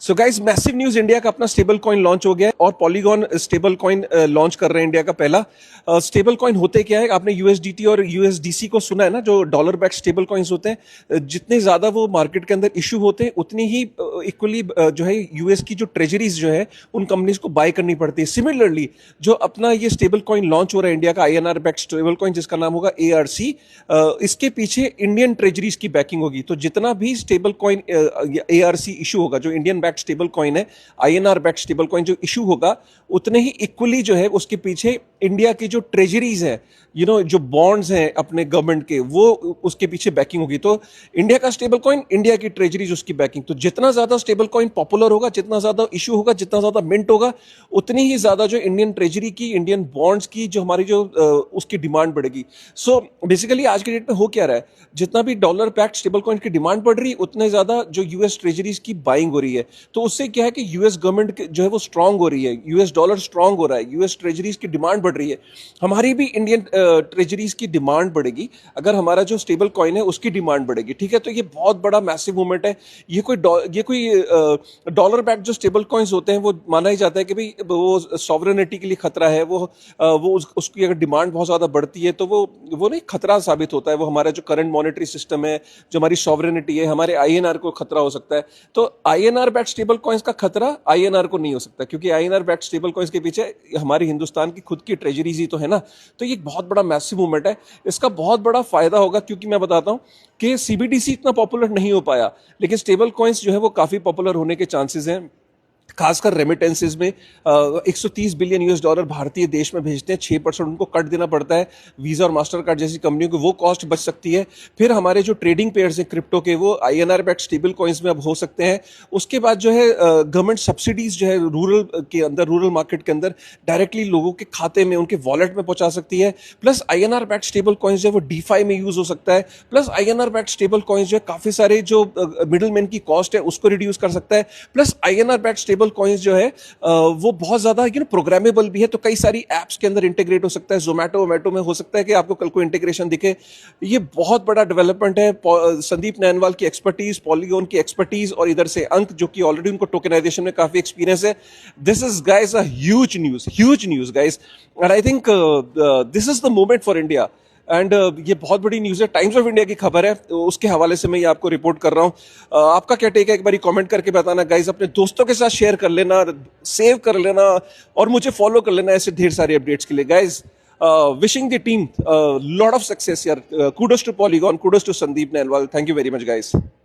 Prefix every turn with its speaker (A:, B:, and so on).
A: So guys, massive news, India का अपना stable coin launch हो गया है और पॉलीगॉन स्टेबल कॉइन लॉन्च कर रहे हैं इंडिया का पहला स्टेबल कॉइन। होते क्या है, आपने यूएसडीटी और यूएसडीसी को सुना है ना, जो डॉलर बैक स्टेबल कॉइन्स होते हैं। जितने ज्यादा वो मार्केट के अंदर इशू होते हैं उतनी ही इक्वली जो है यूएस की जो ट्रेजरीज जो है उन कंपनीज को बाय करनी पड़ती है। सिमिलरली जो अपना ये स्टेबल कॉइन लॉन्च हो रहा है इंडिया का आईएनआर बैक स्टेबल कॉइन, जिसका नाम होगा एआरसी, इसके पीछे इंडियन ट्रेजरीज की बैकिंग होगी। तो जितना भी स्टेबल कॉइन एआरसी इशू होगा, जो इंडियन बैक स्टेबल कॉइन है, आईएनआर बैक स्टेबल कॉइन जो इशू होगा, उतने ही इक्वली जो है उसके पीछे इंडिया की जो ट्रेजरीज है, जो बॉन्ड्स हैं अपने गवर्नमेंट के, वो उसके पीछे बैकिंग होगी। तो इंडिया का स्टेबल कॉइन, इंडिया की ट्रेजरीज उसकी बैकिंग। तो जितना ज्यादा स्टेबल कॉइन पॉपुलर होगा, जितना ज्यादा इशू होगा, जितना ज्यादा मिंट होगा, उतनी ही ज्यादा जो इंडियन ट्रेजरी की, इंडियन बॉन्ड्स की जो हमारी जो उसकी डिमांड बढ़ेगी। सो बेसिकली आज के डेट में हो क्या रहा है, जितना भी डॉलर बैक्ड स्टेबल कॉइन की डिमांड बढ़ रही है, उतने ज्यादा जो यूएस ट्रेजरीज की बाइंग हो रही है। तो उससे क्या है कि यूएस गवर्नमेंट जो है वो स्ट्रांग हो रही है, यूएस डॉलर स्ट्रांग हो रहा है, यूएस ट्रेजरीज की डिमांड बढ़ रही है। हमारी भी इंडियन ट्रेजरीज की डिमांड बढ़ेगी अगर हमारा जो स्टेबल कॉइन है उसकी डिमांड बढ़ेगी। ठीक है, तो ये बहुत बड़ा मैसिव मूवमेंट है। ये कोई डॉलर बैक जो स्टेबल कॉइन्स होते हैं, वो माना ही जाता है कि भाई वो सॉवरेनिटी के लिए खतरा है। उसकी अगर डिमांड बहुत ज्यादा बढ़ती है तो वो नहीं खतरा साबित होता है। वो हमारा जो करंट मॉनेटरी सिस्टम है, जो हमारी सॉवरेनिटी है, हमारे आईएनआर को खतरा हो सकता है। तो आईएनआर बैक स्टेबल कॉइन्स का खतरा आईएनआर को नहीं हो सकता, क्योंकि आईएनआर बैक स्टेबल कॉइन्स के पीछे हमारी हिंदुस्तान की खुद की ट्रेजरीज ही तो है ना। तो ये बहुत बड़ा मैसिव मूवमेंट है। इसका बहुत बड़ा फायदा होगा, क्योंकि मैं बताता हूं कि सीबीडीसी इतना पॉपुलर नहीं हो पाया, लेकिन स्टेबल कॉइन्स जो है वो काफी पॉपुलर होने के चांसेस हैं। खासकर रेमिटेंसेज में 130 बिलियन यूएस डॉलर भारतीय देश में भेजते हैं, 6% उनको कट देना पड़ता है। वीजा और मास्टर कार्ड जैसी कंपनियों को वो कॉस्ट बच सकती है। फिर हमारे जो ट्रेडिंग पेयर्स हैं क्रिप्टो के, वो आईएनआर बैक्ड स्टेबल कॉइन्स में अब हो सकते हैं। उसके बाद जो है गवर्नमेंट सब्सिडीज जो है रूरल के अंदर, रूरल मार्केट के अंदर डायरेक्टली लोगों के खाते में, उनके वॉलेट में पहुंचा सकती है। Plus INR backed stable coins जो है वो डीफाई में यूज हो सकता है। Plus INR backed stable coins जो है काफी सारे जो मिडलमैन की कॉस्ट है उसको रिड्यूस कर सकता है। Plus INR backed stable coins जो है वो बहुत ज्यादा प्रोग्रामेबल भी है। तो कई सारी एप्स के अंदर इंटीग्रेट हो सकता है। जोमैटो में हो सकता है कि आपको कल को इंटीग्रेशन दिखे। ये बहुत बड़ा डेवलपमेंट है। संदीप नैनवाल की एक्सपर्टीज, पॉलीगॉन की एक्सपर्टीज, और इधर से अंक, जो कि ऑलरेडी उनको टोकनाइजेशन में काफी एक्सपीरियंस है। This is guys a huge news guys, and I think this is the moment for India. And ये बहुत बड़ी न्यूज़ है, टाइम्स ऑफ इंडिया की खबर है, तो उसके हवाले से मैं ये आपको रिपोर्ट कर रहा हूँ। आपका क्या टेक है, एक बार कमेंट करके बताना गाइज। अपने दोस्तों के साथ शेयर कर लेना, सेव कर लेना, और मुझे फॉलो कर लेना ऐसे ढेर सारे अपडेट्स के लिए guys. Wishing the team lot of success यार। Kudos to Polygon, kudos to Sandeep Nainwal. Thank you very much guys.